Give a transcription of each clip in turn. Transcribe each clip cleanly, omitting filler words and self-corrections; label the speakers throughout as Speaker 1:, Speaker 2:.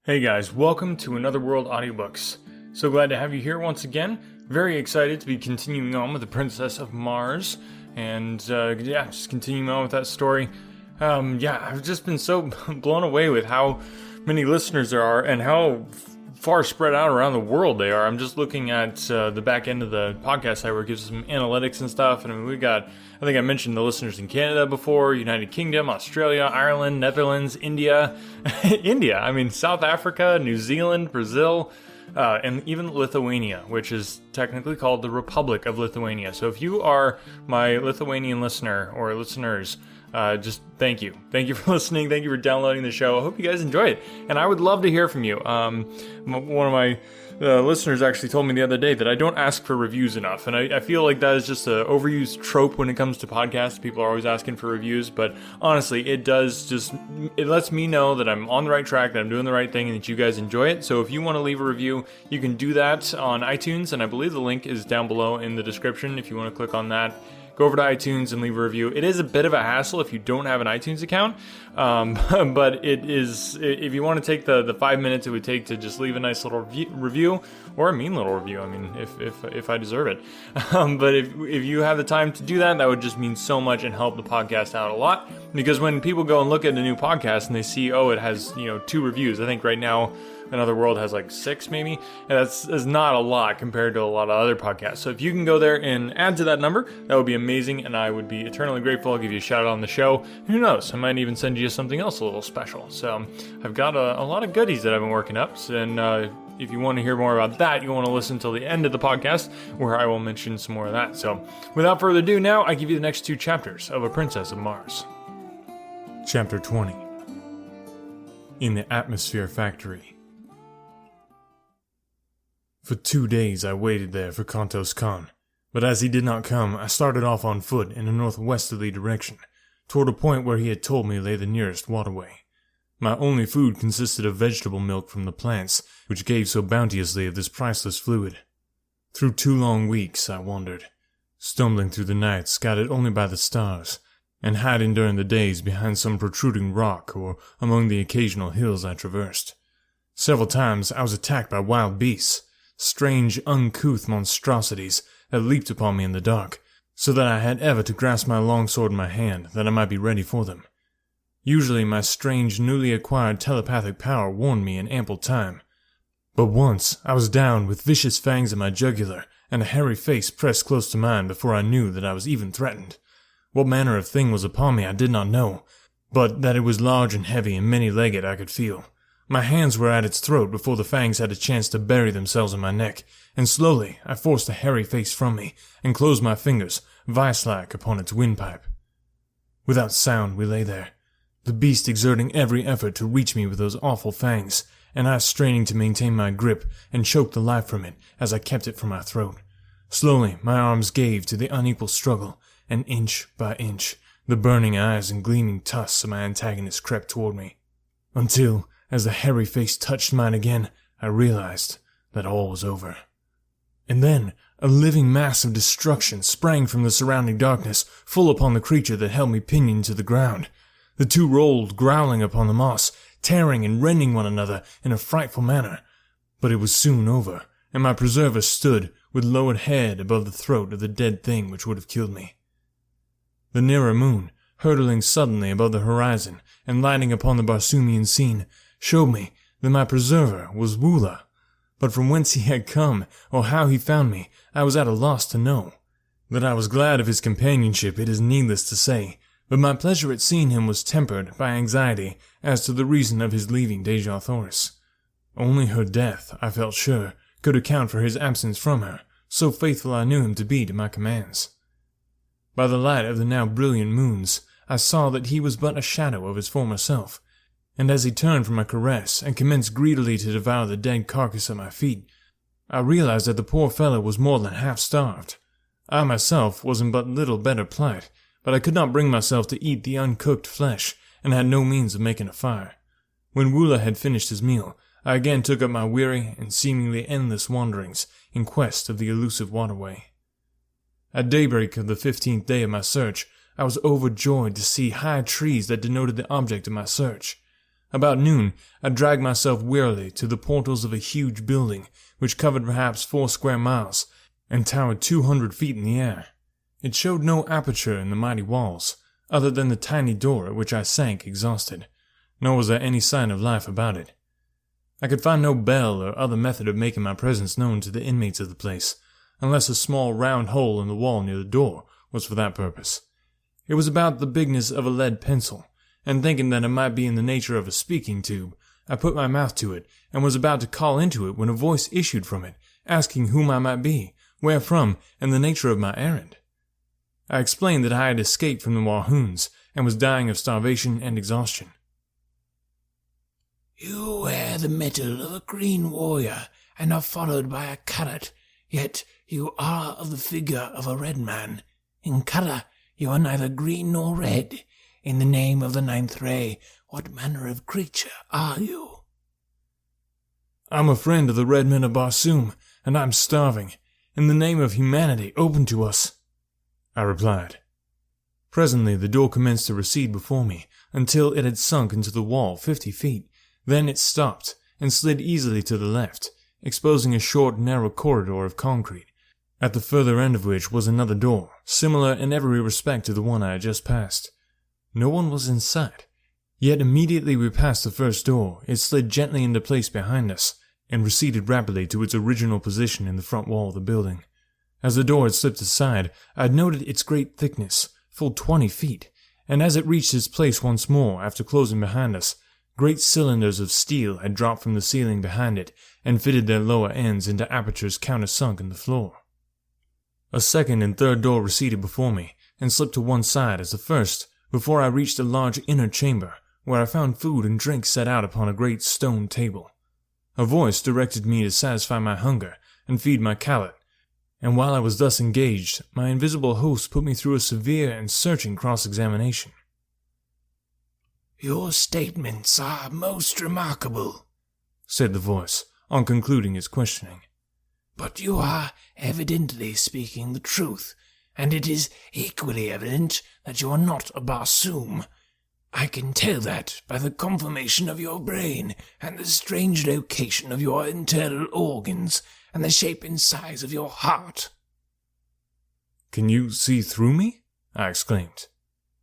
Speaker 1: Hey guys, welcome to Another World Audiobooks. So glad to have you here once again. Very excited to be continuing on with the Princess of Mars. And just continuing on with that story. I've just been so blown away with how many listeners there are and how far spread out around the world they are. I'm just looking at the back end of the podcast site where it gives some analytics and stuff. And I mean, we got, I think I mentioned the listeners in Canada before, United Kingdom, Australia, Ireland, Netherlands, India, South Africa, New Zealand, Brazil, and even Lithuania, which is technically called the Republic of Lithuania. So if you are my Lithuanian listener or listeners, just thank you. Thank you for listening. Thank you for downloading the show. I hope you guys enjoy it. And I would love to hear from you. One of my listeners actually told me the other day that I don't ask for reviews enough. And I feel like that is just an overused trope when it comes to podcasts. People are always asking for reviews. But honestly, it lets me know that I'm on the right track, that I'm doing the right thing, and that you guys enjoy it. So if you want to leave a review, you can do that on iTunes. And I believe the link is down below in the description if you want to click on that. Go over to iTunes and leave a review. It is a bit of a hassle if you don't have an iTunes account, but it is, if you want to take the 5 minutes it would take to just leave a nice little review, or a mean little review, I mean, if I deserve it. But if you have the time to do that, that would just mean so much and help the podcast out a lot. Because when people go and look at a new podcast and they see, it has, 2 reviews, I think right now, Another World has like 6 maybe, and that's not a lot compared to a lot of other podcasts. So if you can go there and add to that number, that would be amazing, and I would be eternally grateful. I'll give you a shout out on the show. And who knows, I might even send you something else a little special. So I've got a lot of goodies that I've been working up, and if you want to hear more about that, you want to listen till the end of the podcast, where I will mention some more of that. So without further ado, now I give you the next 2 chapters of A Princess of Mars. Chapter 20. In the Atmosphere Factory. For 2 days I waited there for Kantos Khan, but as he did not come, I started off on foot in a northwesterly direction, toward a point where he had told me lay the nearest waterway. My only food consisted of vegetable milk from the plants, which gave so bounteously of this priceless fluid. Through 2 long weeks I wandered, stumbling through the nights guided only by the stars, and hiding during the days behind some protruding rock or among the occasional hills I traversed. Several times I was attacked by wild beasts, strange, uncouth monstrosities that leaped upon me in the dark, so that I had ever to grasp my long sword in my hand that I might be ready for them. Usually my strange, newly acquired telepathic power warned me in ample time, but once I was down with vicious fangs in my jugular and a hairy face pressed close to mine before I knew that I was even threatened. What manner of thing was upon me I did not know, but that it was large and heavy and many-legged I could feel. My hands were at its throat before the fangs had a chance to bury themselves in my neck, and slowly I forced the hairy face from me and closed my fingers, vice-like, upon its windpipe. Without sound we lay there, the beast exerting every effort to reach me with those awful fangs, and I straining to maintain my grip and choke the life from it as I kept it from my throat. Slowly my arms gave to the unequal struggle, and inch by inch the burning eyes and gleaming tusks of my antagonist crept toward me, until, as the hairy face touched mine again, I realized that all was over. And then a living mass of destruction sprang from the surrounding darkness, full upon the creature that held me pinioned to the ground. The 2 rolled, growling upon the moss, tearing and rending one another in a frightful manner. But it was soon over, and my preserver stood with lowered head above the throat of the dead thing which would have killed me. The nearer moon, hurtling suddenly above the horizon and lighting upon the Barsoomian scene, showed me that my preserver was Woola, but from whence he had come, or how he found me, I was at a loss to know. That I was glad of his companionship it is needless to say, but my pleasure at seeing him was tempered by anxiety as to the reason of his leaving Dejah Thoris. Only her death, I felt sure, could account for his absence from her, so faithful I knew him to be to my commands. By the light of the now brilliant moons, I saw that he was but a shadow of his former self, and as he turned from my caress and commenced greedily to devour the dead carcass at my feet, I realized that the poor fellow was more than half starved. I myself was in but little better plight, but I could not bring myself to eat the uncooked flesh, and had no means of making a fire. When Woola had finished his meal, I again took up my weary and seemingly endless wanderings in quest of the elusive waterway. At daybreak of the 15th day of my search, I was overjoyed to see high trees that denoted the object of my search. About noon, I dragged myself wearily to the portals of a huge building, which covered perhaps 4 square miles, and towered 200 feet in the air. It showed no aperture in the mighty walls, other than the tiny door at which I sank exhausted, nor was there any sign of life about it. I could find no bell or other method of making my presence known to the inmates of the place, unless a small round hole in the wall near the door was for that purpose. It was about the bigness of a lead pencil, and thinking that it might be in the nature of a speaking tube, I put my mouth to it and was about to call into it when a voice issued from it, asking whom I might be, where from, and the nature of my errand. I explained that I had escaped from the Walhoons and was dying of starvation and exhaustion.
Speaker 2: You wear the metal of a green warrior and are followed by a carrot, yet you are of the figure of a red man. In colour you are neither green nor red. In the name of the ninth ray, what manner of creature are you?
Speaker 1: I'm a friend of the red men of Barsoom, and I'm starving. In the name of humanity, open to us, I replied. Presently the door commenced to recede before me, until it had sunk into the wall 50 feet. Then it stopped, and slid easily to the left, exposing a short, narrow corridor of concrete, at the further end of which was another door, similar in every respect to the one I had just passed. No one was in sight, yet immediately we passed the first door, it slid gently into place behind us, and receded rapidly to its original position in the front wall of the building. As the door had slipped aside, I had noted its great thickness, full 20 feet, and as it reached its place once more after closing behind us, great cylinders of steel had dropped from the ceiling behind it and fitted their lower ends into apertures countersunk in the floor. A second and third door receded before me and slipped to one side as the first, before I reached a large inner chamber where I found food and drink set out upon a great stone table. A voice directed me to satisfy my hunger and feed my callet, and while I was thus engaged, my invisible host put me through a severe and searching cross-examination.
Speaker 2: Your statements are most remarkable,
Speaker 1: said the voice, on concluding its questioning.
Speaker 2: But you are evidently speaking the truth, and it is equally evident that you are not a Barsoom. I can tell that by the conformation of your brain, and the strange location of your internal organs, and the shape and size of your heart.
Speaker 1: Can you see through me? I exclaimed.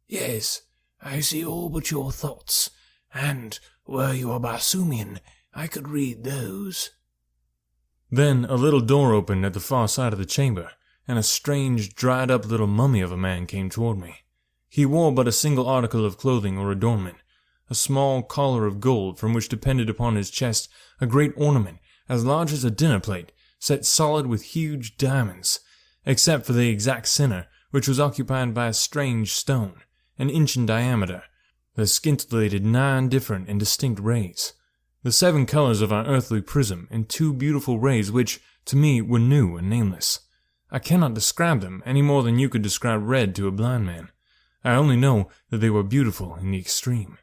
Speaker 2: Yes, I see all but your thoughts, and, were you a Barsoomian, I could read those.
Speaker 1: Then a little door opened at the far side of the chamber, and a strange, dried-up little mummy of a man came toward me. He wore but a single article of clothing or adornment, a small collar of gold from which depended upon his chest a great ornament as large as a dinner plate, set solid with huge diamonds, except for the exact center, which was occupied by a strange stone, an inch in diameter, that scintillated 9 different and distinct rays, the 7 colors of our earthly prism in 2 beautiful rays which, to me, were new and nameless. I cannot describe them any more than you could describe red to a blind man. I only know that they were beautiful in the extreme.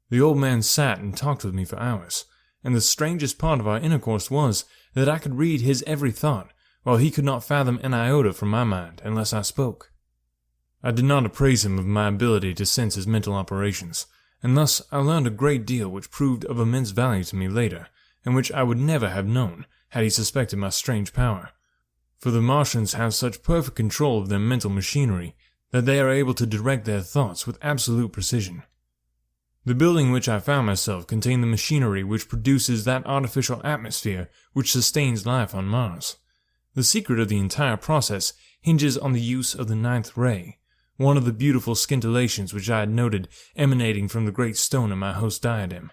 Speaker 1: The old man sat and talked with me for hours, and the strangest part of our intercourse was that I could read his every thought, while he could not fathom an iota from my mind unless I spoke. I did not appraise him of my ability to sense his mental operations, and thus I learned a great deal which proved of immense value to me later, and which I would never have known had he suspected my strange power. For the Martians have such perfect control of their mental machinery that they are able to direct their thoughts with absolute precision. The building in which I found myself contained the machinery which produces that artificial atmosphere which sustains life on Mars. The secret of the entire process hinges on the use of the ninth ray, one of the beautiful scintillations which I had noted emanating from the great stone in my host's diadem.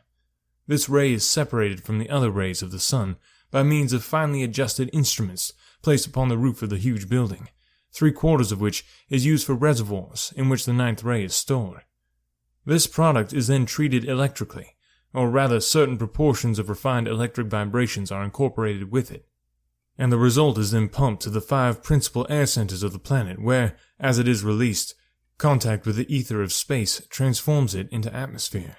Speaker 1: This ray is separated from the other rays of the sun by means of finely adjusted instruments placed upon the roof of the huge building, 3/4 of which is used for reservoirs in which the ninth ray is stored. This product is then treated electrically, or rather certain proportions of refined electric vibrations are incorporated with it, and the result is then pumped to the 5 principal air centers of the planet where, as it is released, contact with the ether of space transforms it into atmosphere.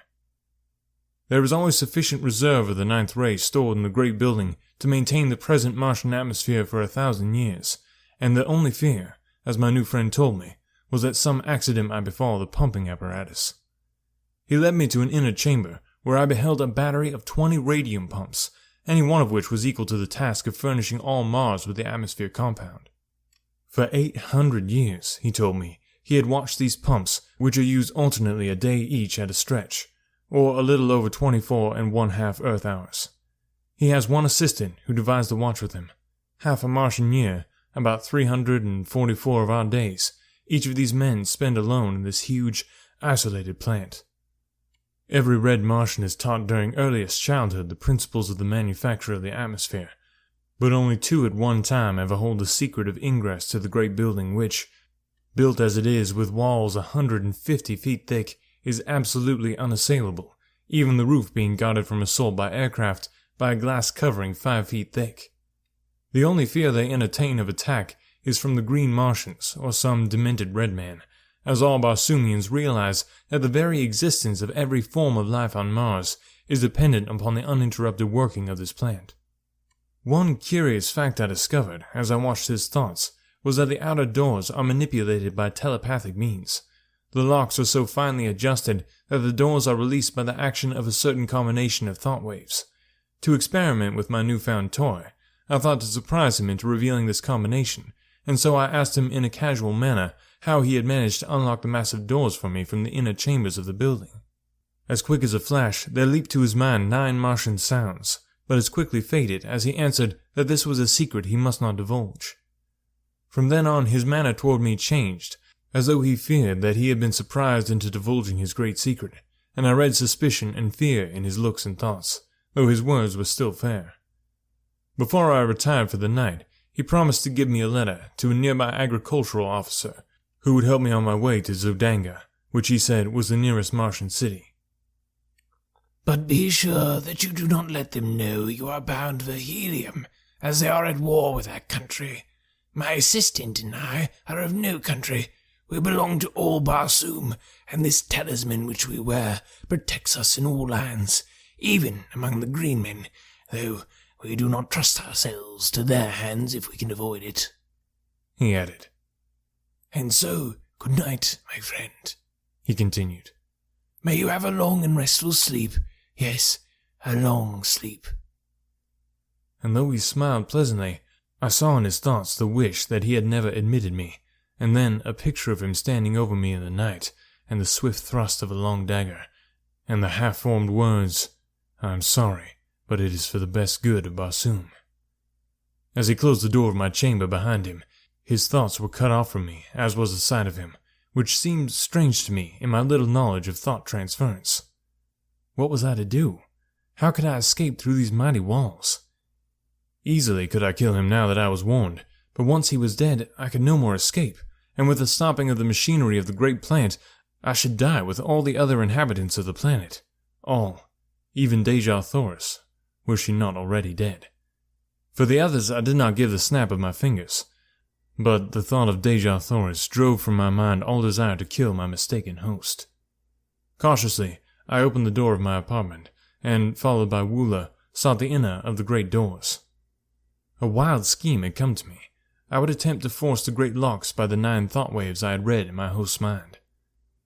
Speaker 1: There is always sufficient reserve of the ninth ray stored in the great building to maintain the present Martian atmosphere for 1,000 years, and the only fear, as my new friend told me, was that some accident might befall the pumping apparatus. He led me to an inner chamber where I beheld a battery of 20 radium pumps, any one of which was equal to the task of furnishing all Mars with the atmosphere compound. For 800 years, he told me, he had watched these pumps, which are used alternately a day each at a stretch, or a little over 24½ Earth hours. He has one assistant who divides the watch with him. Half a Martian year, about 344 of our days, each of these men spend alone in this huge, isolated plant. Every red Martian is taught during earliest childhood the principles of the manufacture of the atmosphere, but only 2 at one time ever hold the secret of ingress to the great building which, built as it is with walls 150 feet thick, is absolutely unassailable, even the roof being guarded from assault by aircraft by a glass covering 5 feet thick. The only fear they entertain of attack is from the green Martians or some demented red man, as all Barsoomians realize that the very existence of every form of life on Mars is dependent upon the uninterrupted working of this plant. One curious fact I discovered as I watched his thoughts was that the outer doors are manipulated by telepathic means. The locks are so finely adjusted that the doors are released by the action of a certain combination of thought waves. To experiment with my newfound toy, I thought to surprise him into revealing this combination, and so I asked him in a casual manner how he had managed to unlock the massive doors for me from the inner chambers of the building. As quick as a flash, there leaped to his mind 9 Martian sounds, but as quickly faded as he answered that this was a secret he must not divulge. From then on his manner toward me changed, as though he feared that he had been surprised into divulging his great secret, and I read suspicion and fear in his looks and thoughts, though his words were still fair. Before I retired for the night, he promised to give me a letter to a nearby agricultural officer, who would help me on my way to Zodanga, which he said was the nearest Martian city.
Speaker 2: But be sure that you do not let them know you are bound for Helium, as they are at war with that country. My assistant and I are of no country. We belong to all Barsoom, and this talisman which we wear protects us in all lands, even among the green men, though we do not trust ourselves to their hands if we can avoid it.
Speaker 1: He added.
Speaker 2: And so, good night, my friend,
Speaker 1: he continued.
Speaker 2: May you have a long and restful sleep. Yes, a long sleep.
Speaker 1: And though he smiled pleasantly, I saw in his thoughts the wish that he had never admitted me, and then a picture of him standing over me in the night, and the swift thrust of a long dagger, and the half-formed words, "I am sorry, but it is for the best good of Barsoom." As he closed the door of my chamber behind him, his thoughts were cut off from me, as was the sight of him, which seemed strange to me in my little knowledge of thought transference. What was I to do? How could I escape through these mighty walls? Easily could I kill him now that I was warned, but once he was dead, I could no more escape, and with the stopping of the machinery of the great plant, I should die with all the other inhabitants of the planet. All, even Dejah Thoris, were she not already dead. For the others I did not give the snap of my fingers, but the thought of Dejah Thoris drove from my mind all desire to kill my mistaken host. Cautiously, I opened the door of my apartment, and, followed by Woola, sought the inner of the great doors. A wild scheme had come to me. I would attempt to force the great locks by the 9 thought waves I had read in my host's mind.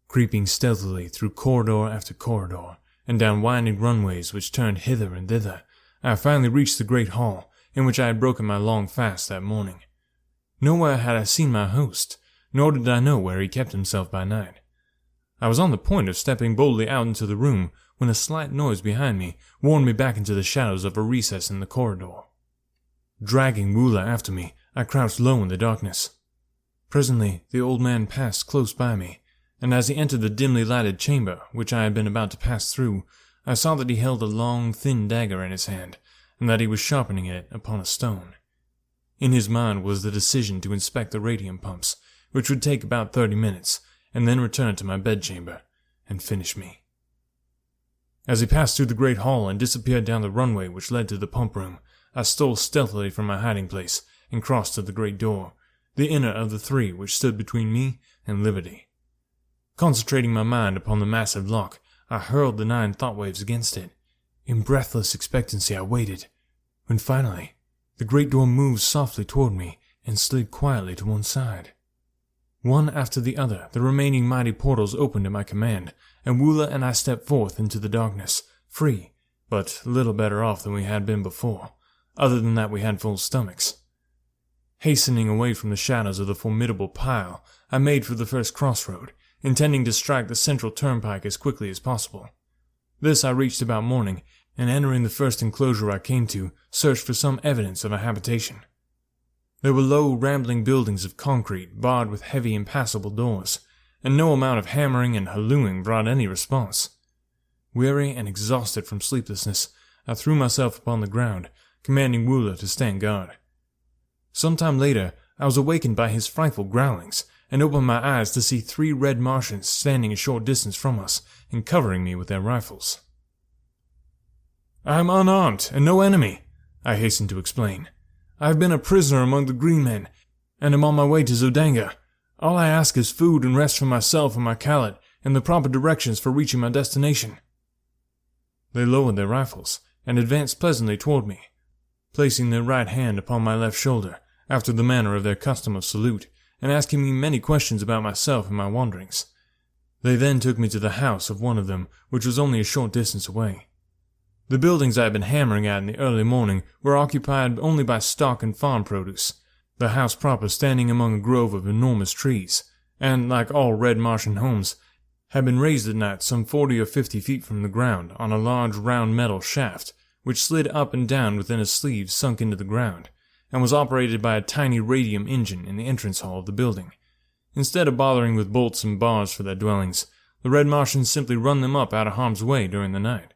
Speaker 1: Creeping stealthily through corridor after corridor, and down winding runways which turned hither and thither, I finally reached the great hall in which I had broken my long fast that morning. Nowhere had I seen my host, nor did I know where he kept himself by night. I was on the point of stepping boldly out into the room when a slight noise behind me warned me back into the shadows of a recess in the corridor. Dragging Woola after me, I crouched low in the darkness. Presently, the old man passed close by me, and as he entered the dimly lighted chamber which I had been about to pass through, I saw that he held a long, thin dagger in his hand, and that he was sharpening it upon a stone. In his mind was the decision to inspect the radium pumps, which would take about 30 minutes, and then return to my bedchamber and finish me. As he passed through the great hall and disappeared down the runway which led to the pump room, I stole stealthily from my hiding place and crossed to the great door, the inner of the 3 which stood between me and liberty. Concentrating my mind upon the massive lock, I hurled the 9 thought waves against it. In breathless expectancy I waited, when finally the great door moved softly toward me and slid quietly to one side. One after the other, the remaining mighty portals opened at my command, and Woola and I stepped forth into the darkness, free, but little better off than we had been before, other than that we had full stomachs. Hastening away from the shadows of the formidable pile, I made for the first crossroad, intending to strike the central turnpike as quickly as possible. This I reached about morning, and entering the first enclosure I came to, searched for some evidence of a habitation. There were low, rambling buildings of concrete, barred with heavy, impassable doors, and no amount of hammering and hallooing brought any response. Weary and exhausted from sleeplessness, I threw myself upon the ground, commanding Woola to stand guard. Some time later, I was awakened by his frightful growlings, and opened my eyes to see 3 red Martians standing a short distance from us and covering me with their rifles. "I am unarmed and no enemy," I hastened to explain. "I have been a prisoner among the green men, and am on my way to Zodanga. All I ask is food and rest for myself and my Scarlet, and the proper directions for reaching my destination." They lowered their rifles, and advanced pleasantly toward me, placing their right hand upon my left shoulder, after the manner of their custom of salute, and asking me many questions about myself and my wanderings. They then took me to the house of one of them, which was only a short distance away. The buildings I had been hammering at in the early morning were occupied only by stock and farm produce, the house proper standing among a grove of enormous trees, and, like all red Martian homes, had been raised at night some 40 or 50 feet from the ground on a large round metal shaft, which slid up and down within a sleeve sunk into the ground, and was operated by a tiny radium engine in the entrance hall of the building. Instead of bothering with bolts and bars for their dwellings, the red Martians simply run them up out of harm's way during the night.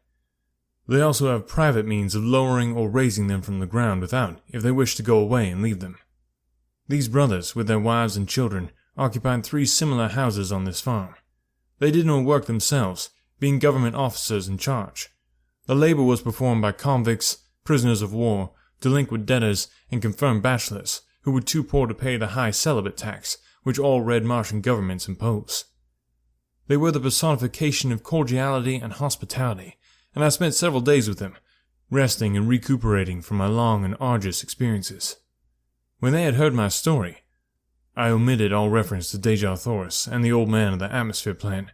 Speaker 1: They also have private means of lowering or raising them from the ground without, if they wish to go away and leave them. These brothers, with their wives and children, occupied 3 similar houses on this farm. They did no work themselves, being government officers in charge. The labor was performed by convicts, prisoners of war, delinquent debtors, and confirmed bachelors, who were too poor to pay the high celibate tax which all red Martian governments impose. They were the personification of cordiality and hospitality, and I spent several days with them, resting and recuperating from my long and arduous experiences. When they had heard my story, I omitted all reference to Deja Thoris and the old man of the atmosphere plant.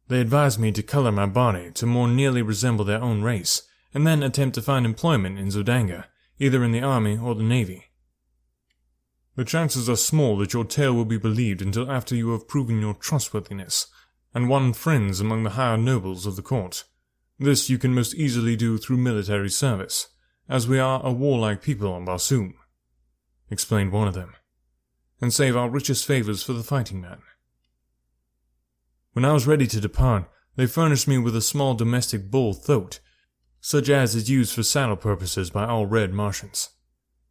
Speaker 1: They advised me to color my body to more nearly resemble their own race, and then attempt to find employment in Zodanga, either in the army or the navy. "The chances are small that your tale will be believed until after you have proven your trustworthiness, and won friends among the higher nobles of the court. This you can most easily do through military service, as we are a warlike people on Barsoom," explained one of them, "and save our richest favors for the fighting man." When I was ready to depart, they furnished me with a small domestic bull thoat, such as is used for saddle purposes by all red Martians.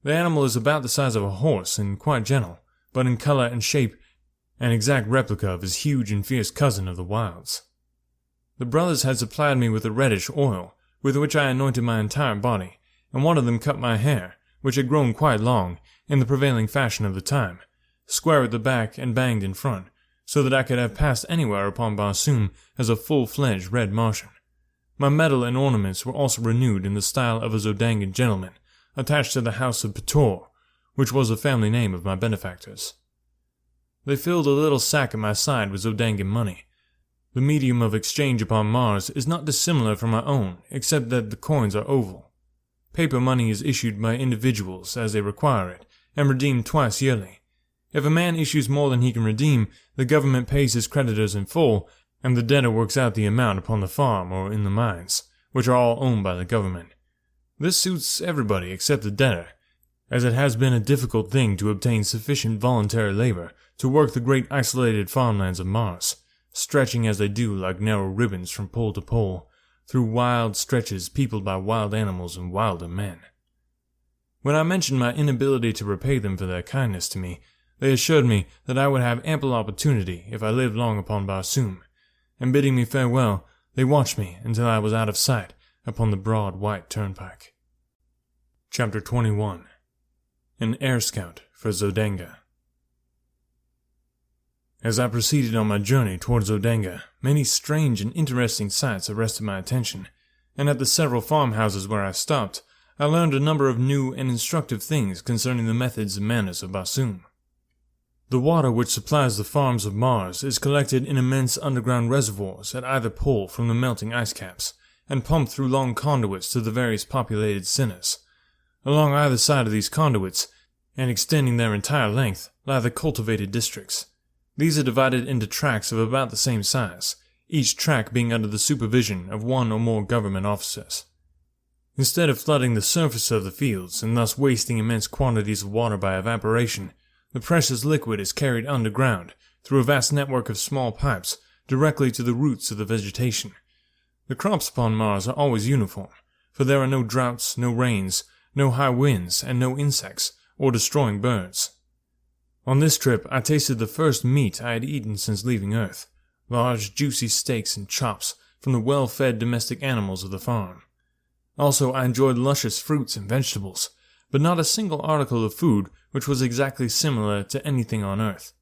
Speaker 1: The animal is about the size of a horse and quite gentle, but in color and shape an exact replica of his huge and fierce cousin of the wilds. The brothers had supplied me with a reddish oil, with which I anointed my entire body, and one of them cut my hair, which had grown quite long, in the prevailing fashion of the time, square at the back and banged in front, so that I could have passed anywhere upon Barsoom as a full-fledged red Martian. My medal and ornaments were also renewed in the style of a Zodangan gentleman, attached to the house of Pator, which was the family name of my benefactors. They filled a little sack at my side with Zodangan money. The medium of exchange upon Mars is not dissimilar from our own, except that the coins are oval. Paper money is issued by individuals as they require it, and redeemed twice yearly. If a man issues more than he can redeem, the government pays his creditors in full, and the debtor works out the amount upon the farm or in the mines, which are all owned by the government. This suits everybody except the debtor, as it has been a difficult thing to obtain sufficient voluntary labor to work the great isolated farmlands of Mars, stretching as they do like narrow ribbons from pole to pole, through wild stretches peopled by wild animals and wilder men. When I mentioned my inability to repay them for their kindness to me, they assured me that I would have ample opportunity if I lived long upon Barsoom, and bidding me farewell, they watched me until I was out of sight upon the broad white turnpike. Chapter 21. An Air Scout for Zodanga. As I proceeded on my journey towards Zodanga, many strange and interesting sights arrested my attention, and at the several farmhouses where I stopped, I learned a number of new and instructive things concerning the methods and manners of Barsoom. The water which supplies the farms of Mars is collected in immense underground reservoirs at either pole from the melting ice caps, and pumped through long conduits to the various populated centers. Along either side of these conduits, and extending their entire length, lie the cultivated districts. These are divided into tracts of about the same size, each tract being under the supervision of one or more government officers. Instead of flooding the surface of the fields and thus wasting immense quantities of water by evaporation, the precious liquid is carried underground through a vast network of small pipes directly to the roots of the vegetation. The crops upon Mars are always uniform, for there are no droughts, no rains, no high winds, and no insects or destroying birds. On this trip, I tasted the first meat I had eaten since leaving Earth, large juicy steaks and chops from the well-fed domestic animals of the farm. Also, I enjoyed luscious fruits and vegetables, but not a single article of food which was exactly similar to anything on Earth.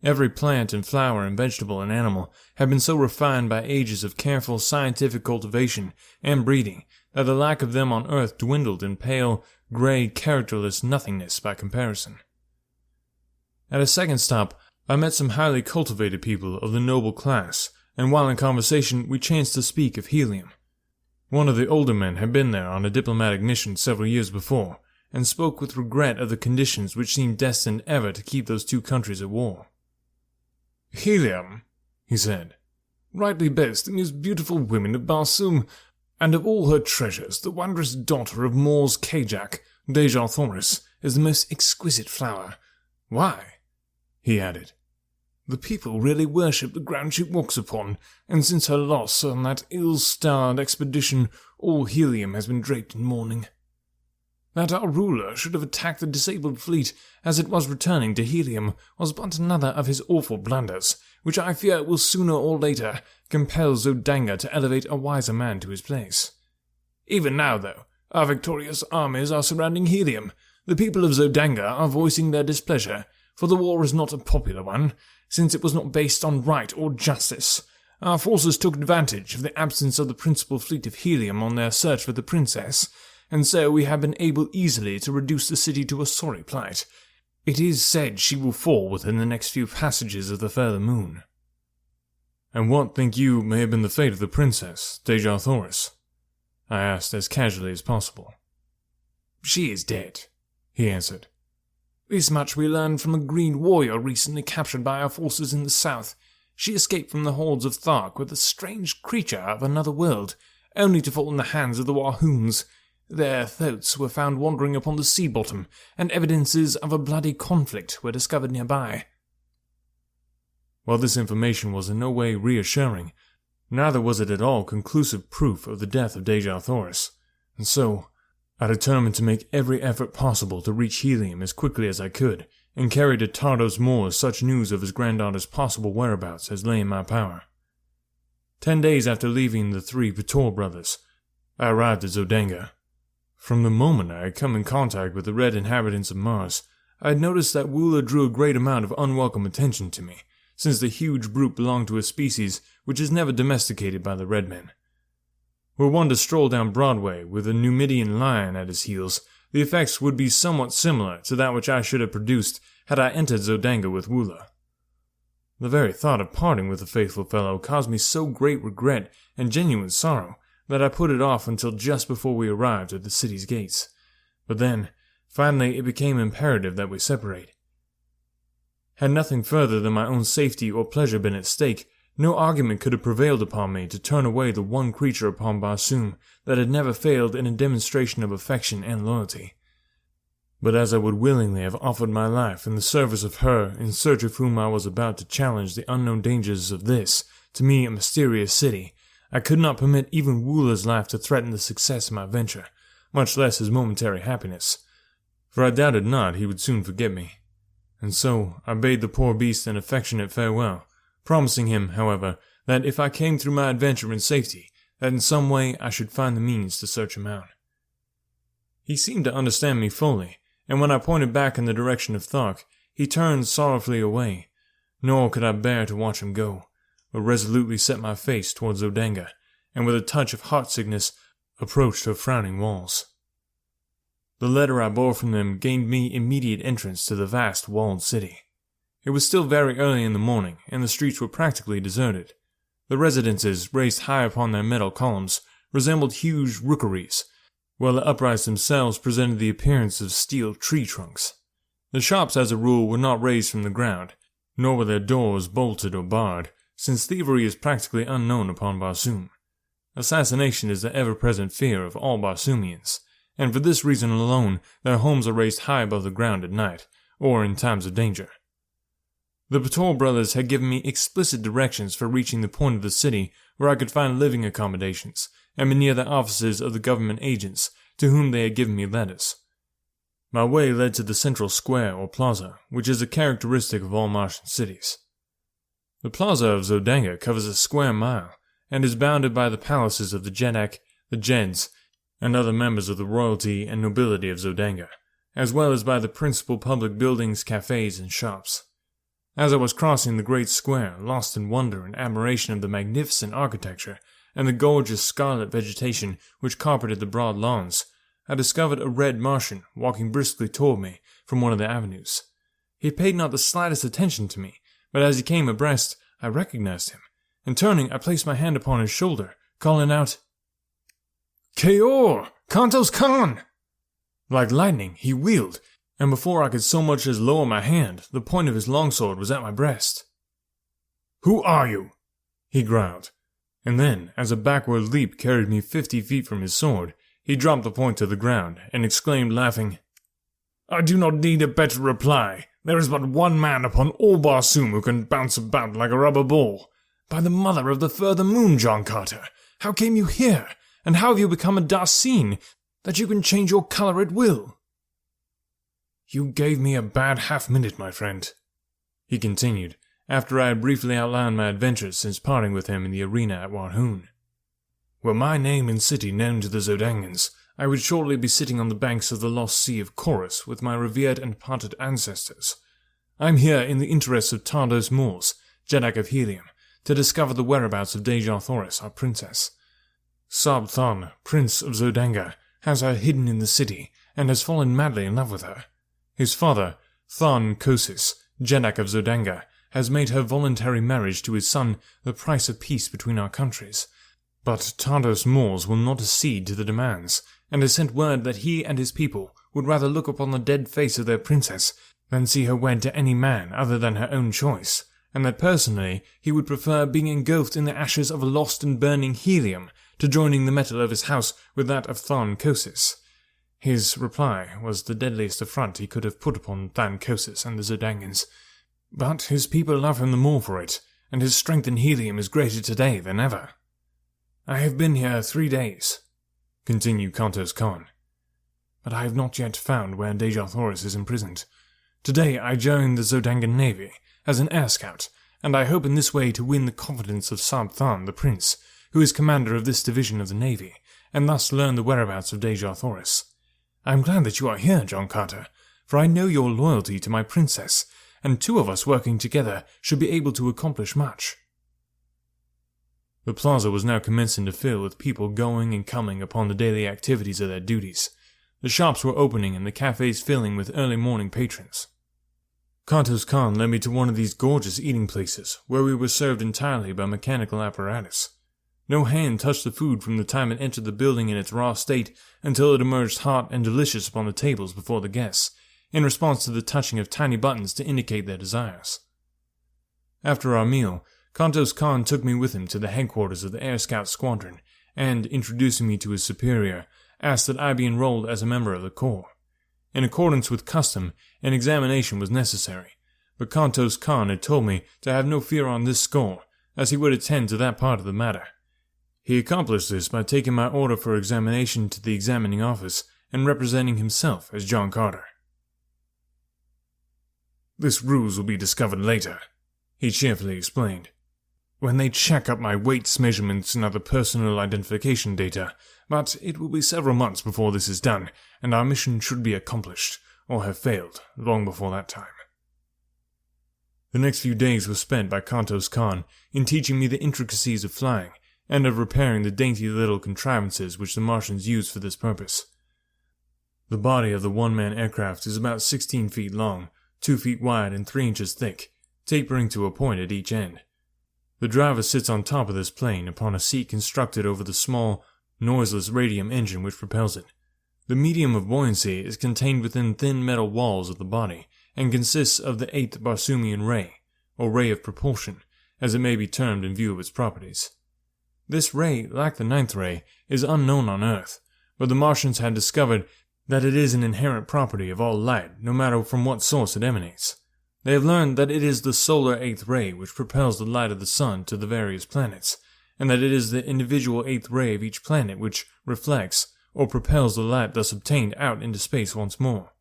Speaker 1: Every plant and flower and vegetable and animal had been so refined by ages of careful scientific cultivation and breeding that the lack of them on Earth dwindled in pale, gray, characterless nothingness by comparison. At a second stop, I met some highly cultivated people of the noble class, and while in conversation we chanced to speak of helium. One of the older men had been there on a diplomatic mission several years before, and spoke with regret of the conditions which seemed destined ever to keep those two countries at war. "Helium," he said, "rightly boasts the most beautiful women of Barsoom, and of all her treasures, the wondrous daughter of Moor's Kajak, Deja Thoris, is the most exquisite flower. Why?" he added. "The people really worship the ground she walks upon, and since her loss on that ill-starred expedition, all Helium has been draped in mourning. That our ruler should have attacked the disabled fleet as it was returning to Helium was but another of his awful blunders, which I fear will sooner or later compel Zodanga to elevate a wiser man to his place. Even now, though, our victorious armies are surrounding Helium. The people of Zodanga are voicing their displeasure, for the war is not a popular one, since it was not based on right or justice. Our forces took advantage of the absence of the principal fleet of Helium on their search for the princess, and so we have been able easily to reduce the city to a sorry plight. It is said she will fall within the next few passages of the further moon." "And what, think you, may have been the fate of the princess, Deja Thoris?" I asked as casually as possible. "She is dead," he answered. "This much we learned from a green warrior recently captured by our forces in the south. She escaped from the hordes of Thark with a strange creature of another world, only to fall in the hands of the Wahoons. Their thoughts were found wandering upon the sea bottom, and evidences of a bloody conflict were discovered nearby." While this information was in no way reassuring, neither was it at all conclusive proof of the death of Deja Thoris, and so I determined to make every effort possible to reach Helium as quickly as I could, and carry to Tardos Moor such news of his granddaughter's possible whereabouts as lay in my power. 10 days after leaving the 3 Pator brothers, I arrived at Zodanga. From the moment I had come in contact with the red inhabitants of Mars, I had noticed that Woola drew a great amount of unwelcome attention to me, since the huge brute belonged to a species which is never domesticated by the red men. Were one to stroll down Broadway with a Numidian lion at his heels, the effects would be somewhat similar to that which I should have produced had I entered Zodanga with Woola. The very thought of parting with the faithful fellow caused me so great regret and genuine sorrow that I put it off until just before we arrived at the city's gates. But then, finally, it became imperative that we separate. Had nothing further than my own safety or pleasure been at stake, no argument could have prevailed upon me to turn away the one creature upon Barsoom that had never failed in a demonstration of affection and loyalty. But as I would willingly have offered my life in the service of her in search of whom I was about to challenge the unknown dangers of this, to me, a mysterious city, I could not permit even Woola's life to threaten the success of my venture, much less his momentary happiness, for I doubted not he would soon forget me. And so I bade the poor beast an affectionate farewell, promising him, however, that if I came through my adventure in safety, that in some way I should find the means to search him out. He seemed to understand me fully, and when I pointed back in the direction of Thark, he turned sorrowfully away, nor could I bear to watch him go, but resolutely set my face towards Zodanga, and with a touch of heartsickness approached her frowning walls. The letter I bore from them gained me immediate entrance to the vast walled city. It was still very early in the morning, and the streets were practically deserted. The residences, raised high upon their metal columns, resembled huge rookeries, while the uprights themselves presented the appearance of steel tree trunks. The shops, as a rule, were not raised from the ground, nor were their doors bolted or barred, since thievery is practically unknown upon Barsoom. Assassination is the ever-present fear of all Barsoomians, and for this reason alone their homes are raised high above the ground at night, or in times of danger. The Pator brothers had given me explicit directions for reaching the point of the city where I could find living accommodations, and be near the offices of the government agents, to whom they had given me letters. My way led to the central square or plaza, which is a characteristic of all Martian cities. The plaza of Zodanga covers a square mile, and is bounded by the palaces of the Jeddak, the Jeds, and other members of the royalty and nobility of Zodanga, as well as by the principal public buildings, cafes, and shops. As I was crossing the great square, lost in wonder and admiration of the magnificent architecture and the gorgeous scarlet vegetation which carpeted the broad lawns, I discovered a red Martian walking briskly toward me from one of the avenues. He paid not the slightest attention to me, but as he came abreast, I recognized him, and turning, I placed my hand upon his shoulder, calling out, "Kaor! Kantos Khan!" Like lightning, he wheeled, and before I could so much as lower my hand, the point of his longsword was at my breast. "Who are you?" he growled, and then, as a backward leap carried me 50 feet from his sword, he dropped the point to the ground, and exclaimed, laughing, "I do not need a better reply. There is but one man upon all Barsoom who can bounce about like a rubber ball. By the mother of the further moon, John Carter, how came you here, and how have you become a Darseen, that you can change your color at will?" "You gave me a bad half-minute, my friend," he continued, after I had briefly outlined my adventures since parting with him in the arena at Warhoon. "Were my name and city known to the Zodangans, I would shortly be sitting on the banks of the lost sea of Chorus with my revered and parted ancestors. I am here in the interests of Tardos Mors, Jeddak of Helium, to discover the whereabouts of Dejah Thoris, our princess. Sab Thon, Prince of Zodanga, has her hidden in the city, and has fallen madly in love with her. His father, Thon Kosis, Jeddak of Zodanga, has made her voluntary marriage to his son the price of peace between our countries. But Tardos Mors will not accede to the demands, and has sent word that he and his people would rather look upon the dead face of their princess than see her wed to any man other than her own choice, and that personally he would prefer being engulfed in the ashes of a lost and burning helium to joining the metal of his house with that of Thon Kosis. His reply was the deadliest affront he could have put upon Thon Kosis and the Zodangans, but his people love him the more for it, and his strength in helium is greater today than ever. I have been here 3 days," continued Kantos Khan, "but I have not yet found where Dejah Thoris is imprisoned. Today I joined the Zodangan Navy as an air scout, and I hope in this way to win the confidence of Sab Than, the prince, who is commander of this division of the Navy, and thus learn the whereabouts of Dejah Thoris. I am glad that you are here, John Carter, for I know your loyalty to my princess, and 2 of us working together should be able to accomplish much." The plaza was now commencing to fill with people going and coming upon the daily activities of their duties. The shops were opening and the cafes filling with early morning patrons. Kantos Khan led me to one of these gorgeous eating places, where we were served entirely by mechanical apparatus. No hand touched the food from the time it entered the building in its raw state until it emerged hot and delicious upon the tables before the guests, in response to the touching of tiny buttons to indicate their desires. After our meal, Kantos Khan took me with him to the headquarters of the Air Scout Squadron, and, introducing me to his superior, asked that I be enrolled as a member of the Corps. In accordance with custom, an examination was necessary, but Kantos Khan had told me to have no fear on this score, as he would attend to that part of the matter. He accomplished this by taking my order for examination to the examining office and representing himself as John Carter. "This ruse will be discovered later," he cheerfully explained, "when they check up my weights, measurements, and other personal identification data, but it will be several months before this is done, and our mission should be accomplished, or have failed, long before that time." The next few days were spent by Kantos Khan in teaching me the intricacies of flying, and of repairing the dainty little contrivances which the Martians use for this purpose. The body of the one-man aircraft is about 16 feet long, 2 feet wide and 3 inches thick, tapering to a point at each end. The driver sits on top of this plane upon a seat constructed over the small, noiseless radium engine which propels it. The medium of buoyancy is contained within thin metal walls of the body and consists of the 8th Barsoomian ray, or ray of propulsion, as it may be termed in view of its properties. This ray, like the 9th ray, is unknown on Earth, but the Martians had discovered that it is an inherent property of all light, no matter from what source it emanates. They have learned that it is the solar 8th ray which propels the light of the sun to the various planets, and that it is the individual 8th ray of each planet which reflects or propels the light thus obtained out into space once more.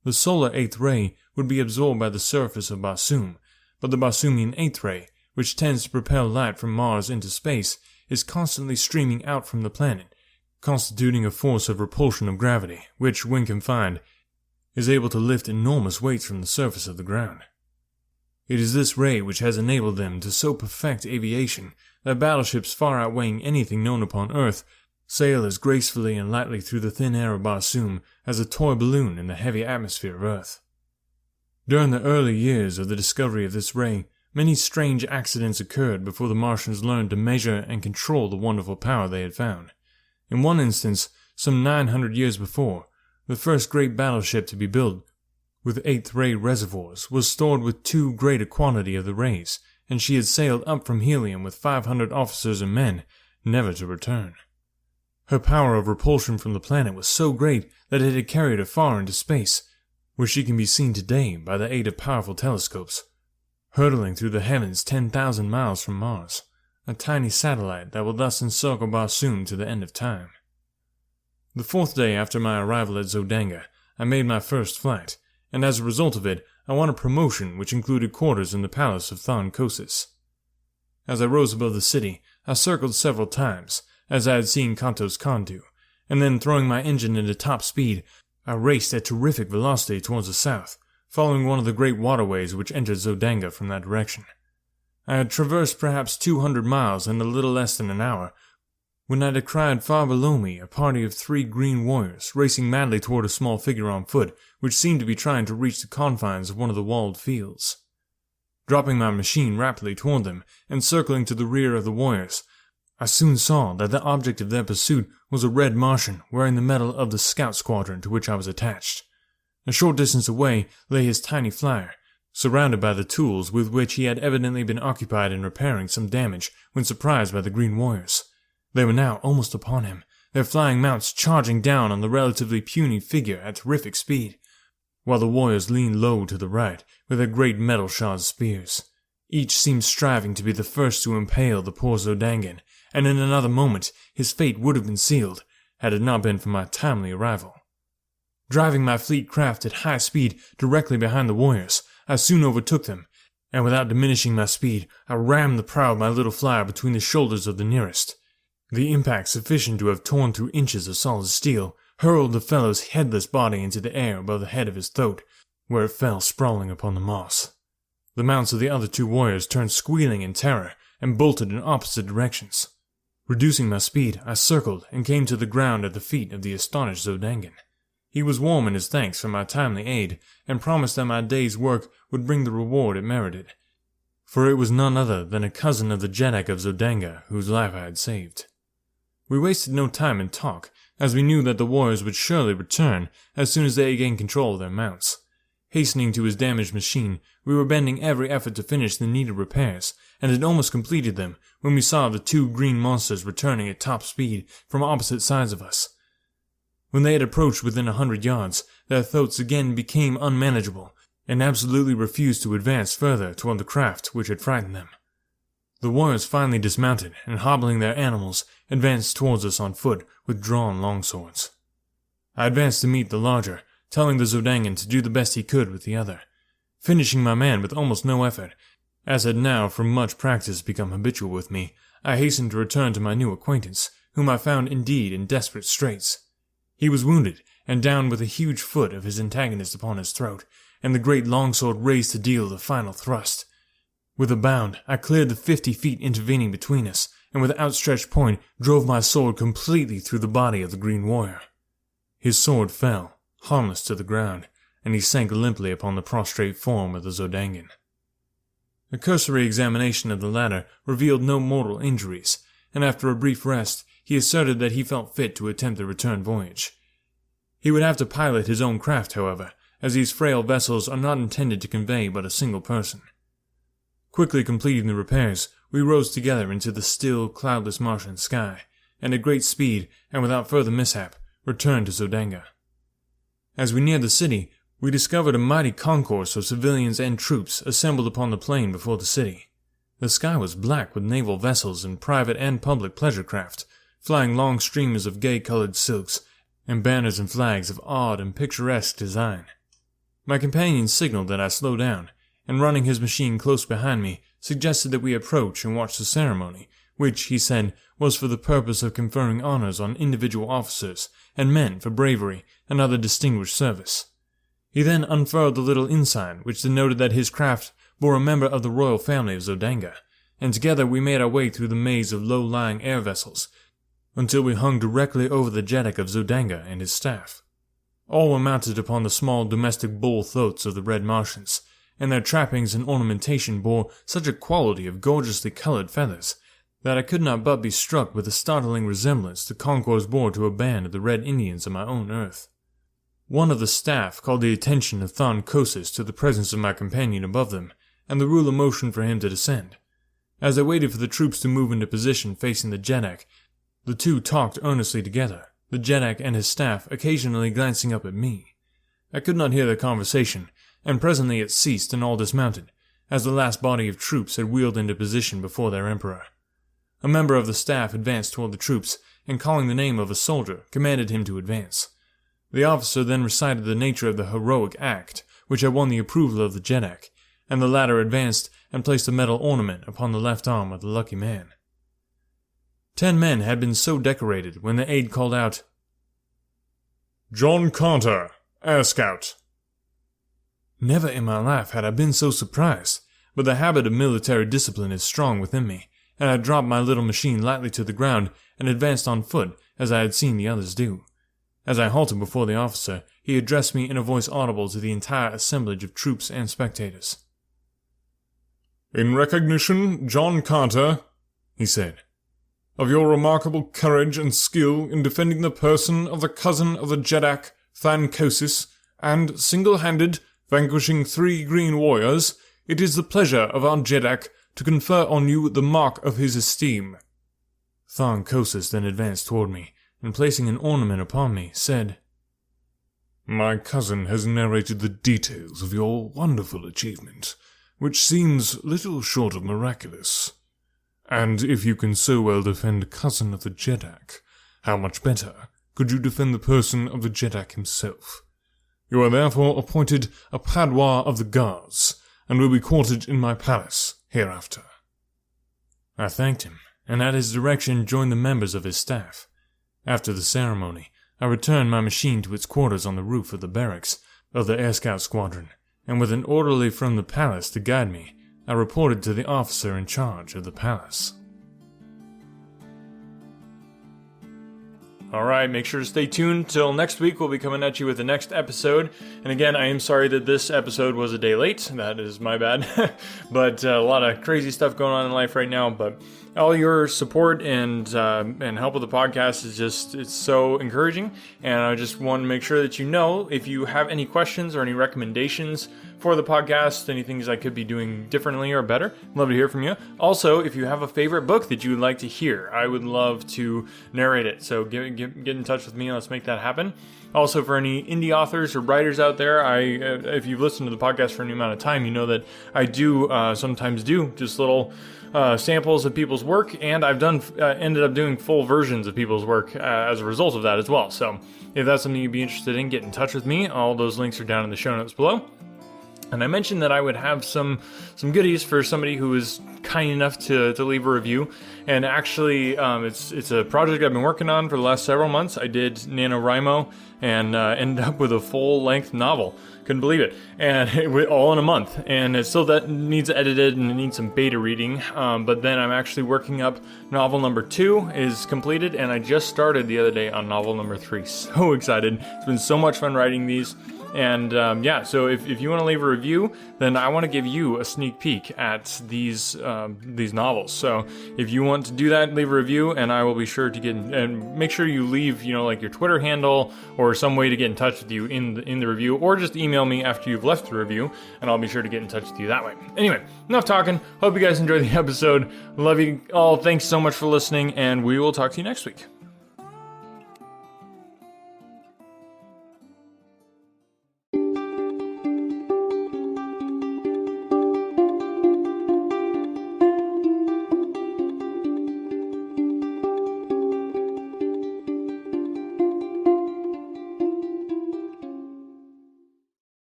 Speaker 1: The solar 8th ray would be absorbed by the surface of Barsoom, but the Barsoomian 8th ray, which tends to propel light from Mars into space, is constantly streaming out from the planet, constituting a force of repulsion of gravity, which, when confined, is able to lift enormous weights from the surface of the ground. It is this ray which has enabled them to so perfect aviation that battleships far outweighing anything known upon Earth sail as gracefully and lightly through the thin air of Barsoom as a toy balloon in the heavy atmosphere of Earth. During the early years of the discovery of this ray, many strange accidents occurred before the Martians learned to measure and control the wonderful power they had found. In one instance, some 900 years before, the first great battleship to be built, with 8th ray reservoirs, was stored with too great a quantity of the rays, and she had sailed up from Helium with 500 officers and men, never to return. Her power of repulsion from the planet was so great that it had carried her far into space, where she can be seen today by the aid of powerful telescopes, hurtling through the heavens 10,000 miles from Mars, a tiny satellite that will thus encircle Barsoom to the end of time. The 4th day after my arrival at Zodanga, I made my first flight, and as a result of it, I won a promotion which included quarters in the palace of Thon Kosis. As I rose above the city, I circled several times, as I had seen Kantos Khan do, and then throwing my engine into top speed, I raced at terrific velocity towards the south, following one of the great waterways which entered Zodanga from that direction. I had traversed perhaps 200 miles in a little less than an hour, when I descried far below me a party of 3 green warriors racing madly toward a small figure on foot which seemed to be trying to reach the confines of one of the walled fields. Dropping my machine rapidly toward them and circling to the rear of the warriors, I soon saw that the object of their pursuit was a red Martian wearing the medal of the scout squadron to which I was attached. A short distance away lay his tiny flyer, surrounded by the tools with which he had evidently been occupied in repairing some damage when surprised by the green warriors. They were now almost upon him, their flying mounts charging down on the relatively puny figure at terrific speed, while the warriors leaned low to the right with their great metal-shod spears. Each seemed striving to be the first to impale the poor Zodangan, and in another moment his fate would have been sealed, had it not been for my timely arrival. Driving my fleet craft at high speed directly behind the warriors, I soon overtook them, and without diminishing my speed, I rammed the prow of my little flyer between the shoulders of the nearest. The impact, sufficient to have torn through inches of solid steel, hurled the fellow's headless body into the air above the head of his throat, where it fell sprawling upon the moss. The mounts of the other 2 warriors turned squealing in terror and bolted in opposite directions. Reducing my speed, I circled and came to the ground at the feet of the astonished Zodangan. He was warm in his thanks for my timely aid, and promised that my day's work would bring the reward it merited, for it was none other than a cousin of the Jeddak of Zodanga whose life I had saved. We wasted no time in talk, as we knew that the warriors would surely return as soon as they gained control of their mounts. Hastening to his damaged machine, we were bending every effort to finish the needed repairs, and had almost completed them when we saw the 2 green monsters returning at top speed from opposite sides of us. When they had approached within 100 yards, their throats again became unmanageable, and absolutely refused to advance further toward the craft which had frightened them. The warriors finally dismounted, and hobbling their animals, advanced towards us on foot with drawn longswords. I advanced to meet the larger, telling the Zodangan to do the best he could with the other, finishing my man with almost no effort. As had now from much practice become habitual with me, I hastened to return to my new acquaintance, whom I found indeed in desperate straits. He was wounded, and down with a huge foot of his antagonist upon his throat, and the great longsword raised to deal the final thrust. With a bound, I cleared the 50 feet intervening between us, and with outstretched point drove my sword completely through the body of the green warrior. His sword fell, harmless to the ground, and he sank limply upon the prostrate form of the Zodangan. A cursory examination of the latter revealed no mortal injuries, and after a brief rest, he asserted that he felt fit to attempt the return voyage. He would have to pilot his own craft, however, as these frail vessels are not intended to convey but a single person. Quickly completing the repairs, we rose together into the still, cloudless Martian sky, and at great speed, and without further mishap, returned to Zodanga. As we neared the city, we discovered a mighty concourse of civilians and troops assembled upon the plain before the city. The sky was black with naval vessels and private and public pleasure craft, flying long streamers of gay-colored silks, and banners and flags of odd and picturesque design. My companion signaled that I slow down, and running his machine close behind me, suggested that we approach and watch the ceremony, which, he said, was for the purpose of conferring honors on individual officers and men for bravery and other distinguished service. He then unfurled the little ensign, which denoted that his craft bore a member of the royal family of Zodanga, and together we made our way through the maze of low-lying air vessels, until we hung directly over the jettic of Zodanga and his staff. All were mounted upon the small domestic bull throats of the Red Martians, and their trappings and ornamentation bore such a quality of gorgeously colored feathers that I could not but be struck with a startling resemblance the concourse bore to a band of the Red Indians of my own earth. One of the staff called the attention of Thon Kosis to the presence of my companion above them, and the ruler motioned for him to descend. As I waited for the troops to move into position facing the jettic, the two talked earnestly together, the jettic and his staff occasionally glancing up at me. I could not hear their conversation, and presently it ceased and all dismounted, as the last body of troops had wheeled into position before their emperor. A member of the staff advanced toward the troops, and calling the name of a soldier, commanded him to advance. The officer then recited the nature of the heroic act, which had won the approval of the jettic, and the latter advanced and placed a metal ornament upon the left arm of the lucky man. 10 men had been so decorated when the aide called out, "John Carter, Air Scout." Never in my life had I been so surprised, but the habit of military discipline is strong within me, and I dropped my little machine lightly to the ground and advanced on foot as I had seen the others do. As I halted before the officer, he addressed me in a voice audible to the entire assemblage of troops and spectators. "In recognition, John Carter," he said, "of your remarkable courage and skill in defending the person of the cousin of the Jeddak, Thankosis, and, single-handed, vanquishing 3 green warriors, it is the pleasure of our Jeddak to confer on you the mark of his esteem." Thankosis then advanced toward me, and placing an ornament upon me, said, "My cousin has narrated the details of your wonderful achievement, which seems little short of miraculous. And if you can so well defend a cousin of the Jeddak, how much better could you defend the person of the Jeddak himself? You are therefore appointed a Padwar of the Guards, and will be quartered in my palace hereafter." I thanked him, and at his direction joined the members of his staff. After the ceremony, I returned my machine to its quarters on the roof of the barracks of the Air Scout Squadron, and with an orderly from the palace to guide me, I reported to the officer in charge of the palace. Alright, make sure to stay tuned till next week. We'll be coming at you with the next episode. And again, I am sorry that this episode was a day late. That is my bad. But a lot of crazy stuff going on in life right now. But all your support and help with the podcast is it's so encouraging. And I just want to make sure that you know, if you have any questions or any recommendations for the podcast, any things I could be doing differently or better, I'd love to hear from you. Also, if you have a favorite book that you would like to hear, I would love to narrate it. So get in touch with me and let's make that happen. Also, for any indie authors or writers out there, if you've listened to the podcast for any amount of time, you know that I do sometimes do just little samples of people's work, and I've ended up doing full versions of people's work as a result of that as well. So if that's something you'd be interested in, get in touch with me. All those links are down in the show notes below. And I mentioned that I would have some goodies for somebody who is kind enough to leave a review. And actually, it's a project I've been working on for the last several months. I did NaNoWriMo and ended up with a full-length novel. Couldn't believe it. And it went all in a month. And it still that needs edited and it needs some beta reading. But then I'm actually working up novel number 2 is completed. And I just started the other day on novel number 3. So excited. It's been so much fun writing these. And so if you want to leave a review, then I want to give you a sneak peek at these novels. So if you want to do that, leave a review, and I will be sure to get and make sure you leave, like your Twitter handle or some way to get in touch with you in the review, or just email me after you've left the review, and I'll be sure to get in touch with you that way. Anyway, enough talking. Hope you guys enjoyed the episode. Love you all. Thanks so much for listening, and we will talk to you next week.